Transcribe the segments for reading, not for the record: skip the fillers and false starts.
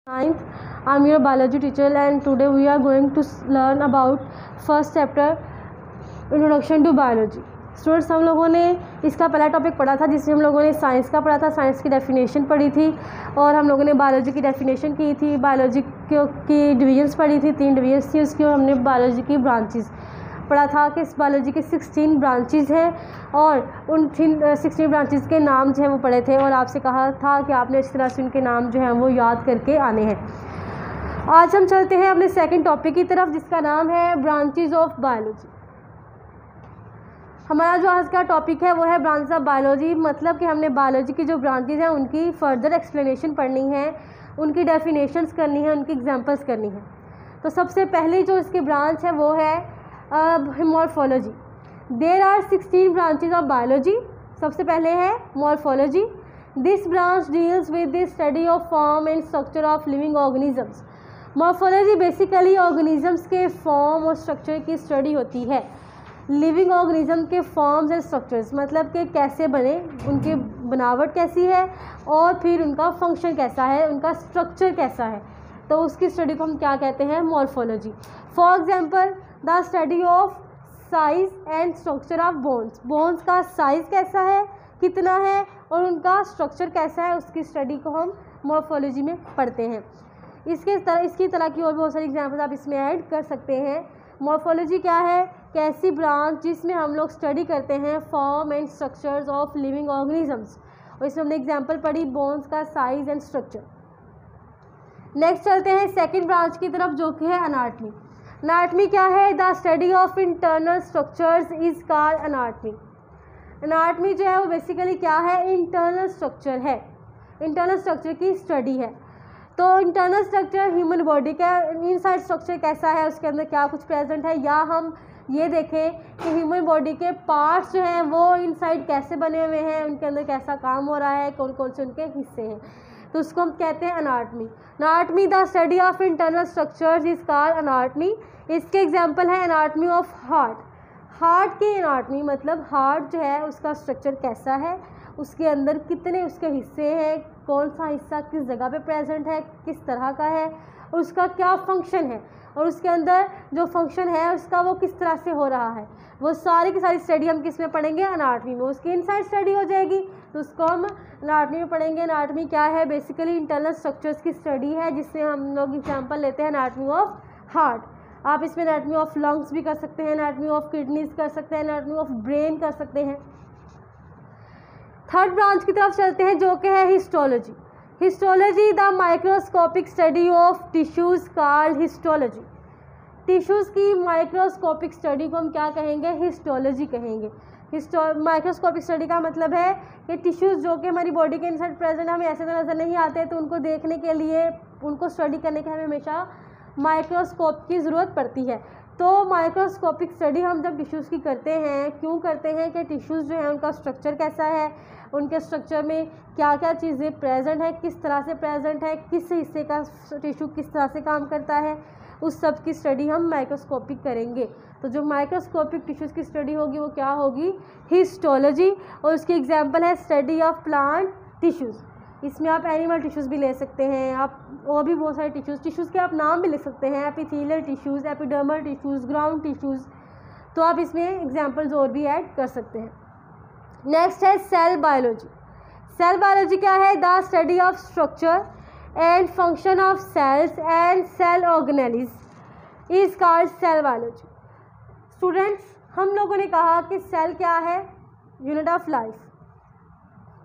Ninth, I'm your biology teacher and today we are going to learn about first chapter introduction to biology. Students, हम लोगों ने इसका पहला topic पढ़ा था जिसमें हम लोगों ने साइंस का पढ़ा था, साइंस की डेफिनेशन पढ़ी थी और हम लोगों ने बायोलॉजी की डेफिनेशन की थी, बायोलॉजी की डिवीजन्स पढ़ी थी, 3 डिवीजन्स थी उसकी, और हमने बायोलॉजी की ब्रांचेस पढ़ा था कि इस बायोलॉजी के 16 ब्रांचेस हैं और उन 16 ब्रांचेस के नाम जो हैं वो पढ़े थे और आपसे कहा था कि आपने इस तरह से उनके नाम जो हैं वो याद करके आने हैं। आज हम चलते हैं अपने सेकंड टॉपिक की तरफ जिसका नाम है ब्रांचेस ऑफ बायोलॉजी। हमारा जो आज का टॉपिक है वो है ब्रांचेस ऑफ बायोलॉजी, मतलब कि हमने बायोलॉजी की जो ब्रांचेस हैं उनकी फर्दर एक्सप्लेनेशन पढ़नी है, उनकी डेफिनेशंस करनी है, उनकी एग्जांपल्स करनी है। तो सबसे पहली जो इसकी ब्रांच है वो है morphology. There are 16 branches of biology. सबसे पहले है morphology. This branch deals with the study of form and structure of living organisms. Morphology basically organisms के फॉर्म और स्ट्रक्चर की स्टडी होती है। लिविंग ऑर्गेनिज्म के फॉर्म्स एंड स्ट्रक्चर्स मतलब कि कैसे बने, उनकी बनावट कैसी है और फिर उनका फंक्शन कैसा है, उनका स्ट्रक्चर कैसा है, तो उसकी स्टडी को हम क्या कहते हैं, morphology. For example the study of size and structure of bones. Bones का साइज़ कैसा है, कितना है और उनका स्ट्रक्चर कैसा है, उसकी स्टडी को हम मॉर्फोलॉजी में पढ़ते हैं। इसकी तरह की और बहुत सारी एग्जांपल्स आप इसमें ऐड कर सकते हैं। मॉर्फोलॉजी क्या है, कैसी ब्रांच जिसमें हम लोग स्टडी करते हैं form and structures of living organisms, और इसमें हमने एग्जांपल पढ़ी बोन्स का साइज एंड स्ट्रक्चर। नेक्स्ट चलते हैं सेकंड ब्रांच की तरफ जो कि है एनाटॉमी। एनाटॉमी क्या है, the study of internal structures is called anatomy. Anatomy जो है वो बेसिकली क्या है, इंटरनल स्ट्रक्चर है, इंटरनल स्ट्रक्चर की स्टडी है। तो इंटरनल स्ट्रक्चर ह्यूमन बॉडी का इनसाइड स्ट्रक्चर कैसा है, उसके अंदर क्या कुछ प्रेजेंट है, या हम ये देखें कि ह्यूमन बॉडी के पार्ट्स जो हैं वो इनसाइड कैसे बने हुए हैं, उनके अंदर कैसा काम हो रहा है, कौन कौन से उनके हिस्से हैं, तो उसको हम कहते हैं anatomy. Anatomy the study of internal structures is called anatomy. इसके एग्जांपल है एनाटॉमी ऑफ हार्ट। हार्ट की एनाटॉमी मतलब हार्ट जो है उसका स्ट्रक्चर कैसा है, उसके अंदर कितने उसके हिस्से हैं, कौन सा हिस्सा किस जगह पे प्रेजेंट है, किस तरह का है, उसका क्या फंक्शन है और उसके अंदर जो फंक्शन है उसका वो किस तरह से हो रहा है, वो सारी की सारी स्टडी हम किस में पढ़ेंगे, एनाटॉमी में। उसकी इनसाइड स्टडी हो जाएगी तो उसको हम एनाटॉमी में पढ़ेंगे। एनाटॉमी क्या है, बेसिकली इंटरनल स्ट्रक्चर्स की स्टडी है जिससे हम लोग एग्जांपल लेते हैं एनाटॉमी ऑफ हार्ट। आप इसमें एनाटॉमी ऑफ लंग्स भी कर सकते हैं, एनाटॉमी ऑफ किडनीज कर सकते हैं, एनाटॉमी ऑफ ब्रेन कर सकते हैं। थर्ड ब्रांच की तरफ चलते हैं जो कि है histology. Histology the microscopic study of tissues called histology. Tissues की माइक्रोस्कोपिक स्टडी को हम क्या कहेंगे, हिस्टोलॉजी कहेंगे। माइक्रोस्कोपिक स्टडी का मतलब है कि टिश्यूज़ जो कि हमारी बॉडी के इनसाइड प्रेजेंट हमें ऐसे तो नज़र नहीं आते, तो उनको देखने के लिए, उनको स्टडी करने के हमें हमेशा माइक्रोस्कोप की ज़रूरत पड़ती है। तो माइक्रोस्कोपिक स्टडी हम जब टिश्यूज़ की करते हैं, क्यों करते हैं कि टिश्यूज़ जो है उनका स्ट्रक्चर कैसा है, उनके स्ट्रक्चर में क्या क्या चीज़ें प्रेजेंट है, किस तरह से प्रेजेंट है, किस हिस्से का टिश्यू किस तरह से काम करता है, उस सब की स्टडी हम माइक्रोस्कोपिक करेंगे। तो जो माइक्रोस्कोपिक टिश्यूज़ की स्टडी होगी वो क्या होगी, हिस्टोलॉजी। और उसकी एग्जांपल है स्टडी ऑफ प्लांट टिश्यूज़। इसमें आप एनिमल टिश्यूज़ भी ले सकते हैं, आप और भी बहुत सारे टिश्यूज़ के आप नाम भी ले सकते हैं, epithelial tissues, epidermal tissues, ground tissues, तो आप इसमें एग्जांपल्स और भी ऐड कर सकते हैं। नेक्स्ट है सेल बायोलॉजी। सेल बायोलॉजी क्या है, the study of structure and function of cells and cell organelles is called cell biology. Students, हम लोगों ने कहा कि सेल क्या है, यूनिट ऑफ लाइफ।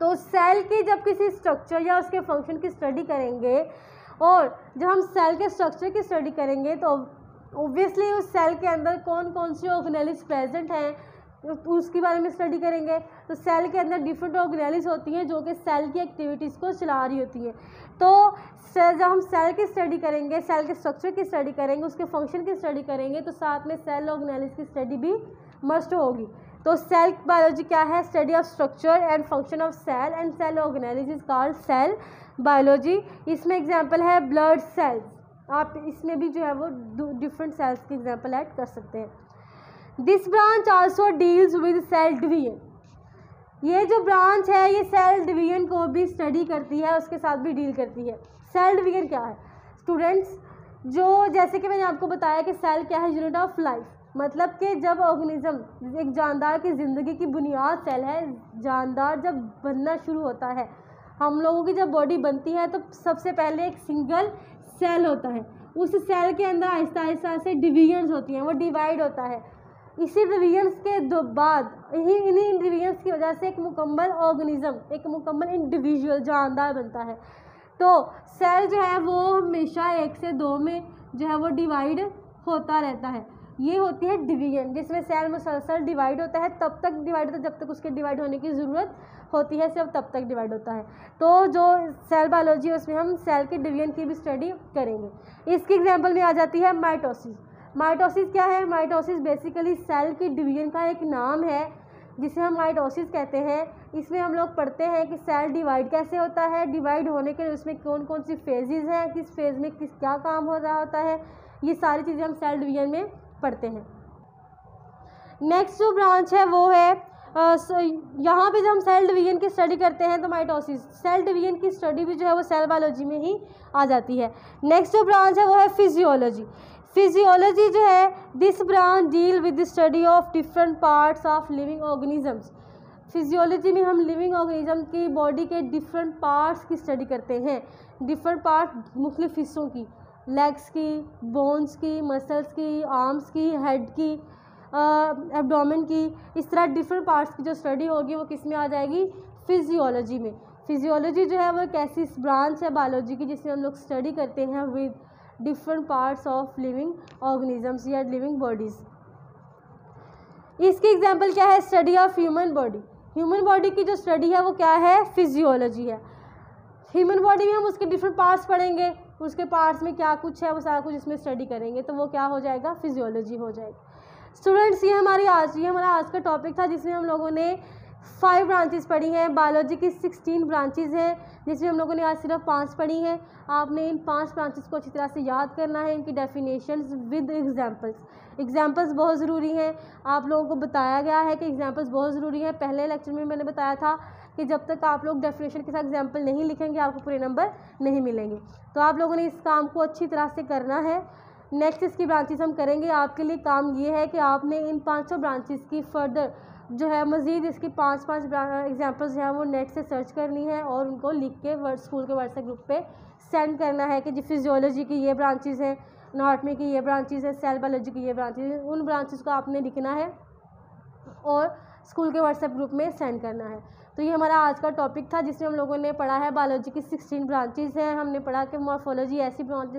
तो सेल की जब किसी स्ट्रक्चर या उसके फंक्शन की स्टडी करेंगे और जब हम सेल के स्ट्रक्चर की स्टडी करेंगे तो ऑब्वियसली उस सेल के अंदर कौन कौन सी ऑर्गेनेल्स प्रेजेंट हैं उसके बारे में स्टडी करेंगे। तो सेल के अंदर डिफरेंट ऑर्गेनेल्स होती हैं जो कि सेल की एक्टिविटीज़ को चला रही होती है। तो जब हम सेल की स्टडी करेंगे, सेल के स्ट्रक्चर की स्टडी करेंगे, उसके फंक्शन की स्टडी करेंगे, तो साथ में सेल ऑर्गेनेल्स की स्टडी भी मस्ट होगी। तो सेल बायोलॉजी क्या है, study of structure and function of cell and cell organelles is called cell biology. इसमें एग्जांपल है ब्लड सेल्स, आप इसमें भी जो है वो डिफरेंट सेल्स की एग्जांपल ऐड कर सकते हैं। This branch also deals with cell division. ये जो ब्रांच है ये सेल डिवीजन को भी स्टडी करती है, उसके साथ भी डील करती है। सेल डिवीजन क्या है स्टूडेंट्स? जो जैसे कि मैंने आपको बताया कि सेल क्या है, यूनिट ऑफ लाइफ, मतलब कि जब ऑर्गेनिज्म, एक जानदार की ज़िंदगी की बुनियाद सेल है। जानदार जब बनना शुरू होता है, हम लोगों की जब बॉडी बनती है तो सबसे पहले एक सिंगल सेल होता है। उस सेल के अंदर आहिस्ता आहिस्ता से डिवीजन्स होती हैं, वो डिवाइड होता है। इसी डिवीजन्स के बाद इन्हीं डिवीजन्स की वजह से एक मुकम्मल ऑर्गेनिज्म, एक मुकम्मल इंडिविजुअल जानदार बनता है। तो सेल जो है वो हमेशा 1 से 2 में जो है वो डिवाइड होता रहता है। ये होती है डिवीजन, जिसमें सेल मुसलसल डिवाइड होता है, तब तक डिवाइड होता है जब तक उसके डिवाइड होने की ज़रूरत होती है, सिर्फ तब तक डिवाइड होता है। तो जो सेल बायोलॉजी है उसमें हम सेल के डिवीजन की भी स्टडी करेंगे। इसकी एग्जांपल में आ जाती है माइटोसिस। माइटोसिस क्या है? माइटोसिस बेसिकली सेल की डिवीजन का एक नाम है, जिसे हम माइटोसिस कहते हैं। इसमें हम लोग पढ़ते हैं कि सेल डिवाइड कैसे होता है, डिवाइड होने के लिए उसमें कौन कौन सी फेजेज़ हैं, किस फेज़ में किस क्या काम हो रहा होता है, ये सारी चीज़ें हम सेल डिवीजन में पढ़ते हैं। नेक्स्ट जो ब्रांच है वो है यहाँ पे जब हम सेल डिवीजन की स्टडी करते हैं तो माइटोसिस, सेल डिवीजन की स्टडी भी जो है वो सेल बायोलॉजी में ही आ जाती है। नेक्स्ट जो ब्रांच है वो है फिजियोलॉजी। फिजियोलॉजी जो है, this branch deal with the study of different parts of living organisms. Physiology में हम लिविंग ऑर्गेनिज्म की बॉडी के डिफरेंट पार्ट्स की स्टडी करते हैं। डिफरेंट पार्ट मुख्तलिफ हिस्सों की, लेग्स की, बोन्स की, मसल्स की, आर्म्स की, हेड की, एब्डोमेन की, इस तरह डिफरेंट पार्ट्स की जो स्टडी होगी वो किस में आ जाएगी? फिजियोलॉजी में। फिजियोलॉजी जो है वो एक ऐसी ब्रांच है बायोलॉजी की जिसमें हम लोग स्टडी करते हैं with different parts of living organisms या लिविंग बॉडीज़। इसकी एग्जांपल क्या है? Study of human body. Human body की जो स्टडी है वो क्या है? फिजियोलॉजी है। ह्यूमन बॉडी में हम उसके डिफरेंट पार्ट्स पढ़ेंगे, उसके पार्ट्स में क्या कुछ है वो सारा कुछ इसमें स्टडी करेंगे, तो वो क्या हो जाएगा? फिजियोलॉजी हो जाएगा। स्टूडेंट्स ये हमारा आज का टॉपिक था जिसमें हम लोगों ने 5 ब्रांचेस पढ़ी हैं। बायोलॉजी की 16 ब्रांचेस हैं जिसमें हम लोगों ने आज सिर्फ 5 पढ़ी हैं। आपने इन 5 ब्रांचेस को अच्छी तरह से याद करना है, इनकी डेफिनेशंस विद एग्जांपल्स बहुत ज़रूरी हैं। आप लोगों को बताया गया है कि एग्जांपल्स बहुत ज़रूरी हैं। पहले लेक्चर में मैंने बताया था कि जब तक आप लोग डेफिनेशन के साथ एग्जांपल नहीं लिखेंगे आपको पूरे नंबर नहीं मिलेंगे। तो आप लोगों ने इस काम को अच्छी तरह से करना है। नेक्स्ट इसकी ब्रांचेस हम करेंगे। आपके लिए काम ये है कि आपने इन 5 ब्रांचेस की फर्दर जो है मज़ीद इसकी 5 एग्जांपल्स जो हैं वो नेट से सर्च करनी है और उनको लिख के स्कूल के व्हाट्सएप ग्रुप पे सेंड करना है कि जी फिजियोलॉजी की ये ब्रांचेस हैं, एनाटॉमी की ये ब्रांचेस हैं, सेल बायोलॉजी की ये ब्रांचेस हैं। उन ब्रांचेस को आपने लिखना है और स्कूल के व्हाट्सएप ग्रुप में सेंड करना है। तो ये हमारा आज का टॉपिक था जिसमें हम लोगों ने पढ़ा है बायोलॉजी की 16 ब्रांचेस हैं। हमने पढ़ा कि मॉर्फोलॉजी ऐसी ब्रांच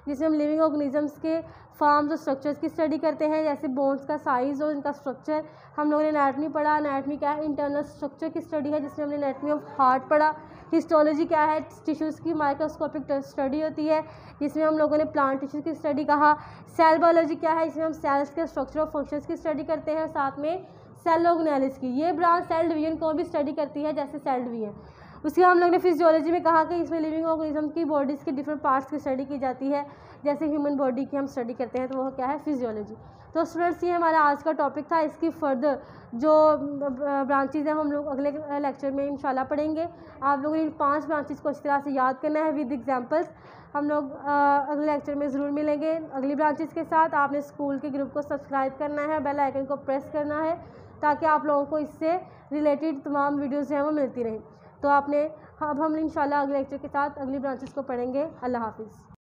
जिसमें हम लिविंग ऑर्गेनिजम्स के फॉर्म्स और स्ट्रक्चर्स की स्टडी करते हैं, जैसे बोन्स का साइज़ और इनका स्ट्रक्चर। हम लोगों ने एनाटॉमी पढ़ा। एनाटॉमी क्या है? इंटरनल स्ट्रक्चर की स्टडी है, जिसमें हमने एनाटॉमी ऑफ हार्ट पढ़ा। हिस्टोलॉजी क्या है? टिश्यूज़ की माइक्रोस्कोपिक स्टडी होती है, जिसमें हम लोगों ने प्लांट टिश्यूज़ की स्टडी कहा। सेल बायोलॉजी क्या है? इसमें हम सेल्स के स्ट्रक्चर और फंक्शंस की स्टडी करते हैं, साथ में सेल ऑर्गेनेलिस की। ये ब्रांच सेल डिवीजन को भी स्टडी करती है, जैसे सेल डिवीजन। उसके हम लोग ने फिजियोलॉजी में कहा कि इसमें लिविंग ऑर्गेनिज्म की बॉडीज़ के डिफरेंट पार्ट्स की स्टडी की जाती है, जैसे ह्यूमन बॉडी की हम स्टडी करते हैं, तो वो क्या है? फिजियोलॉजी। तो स्टूडेंट्स ये हमारा आज का टॉपिक था। इसकी फर्दर जो ब्रांचेज हैं हम लोग अगले लेक्चर में इंशाल्लाह पढ़ेंगे। आप लोगों ने इन 5 ब्रांचेज को अच्छी तरह से याद करना है विद एग्जांपल्स। हम लोग अगले लेक्चर में ज़रूर मिलेंगे अगली ब्रांचेज के साथ। आपने स्कूल के ग्रुप को सब्सक्राइब करना है, बेल आइकन को प्रेस करना है, ताकि आप लोगों को इससे रिलेटेड तमाम वीडियोज़ जो हैं वो मिलती रहें। तो अब हम इंशाल्लाह अगले लेक्चर के साथ अगली ब्रांचेस को पढ़ेंगे। अल्लाह हाफिज़।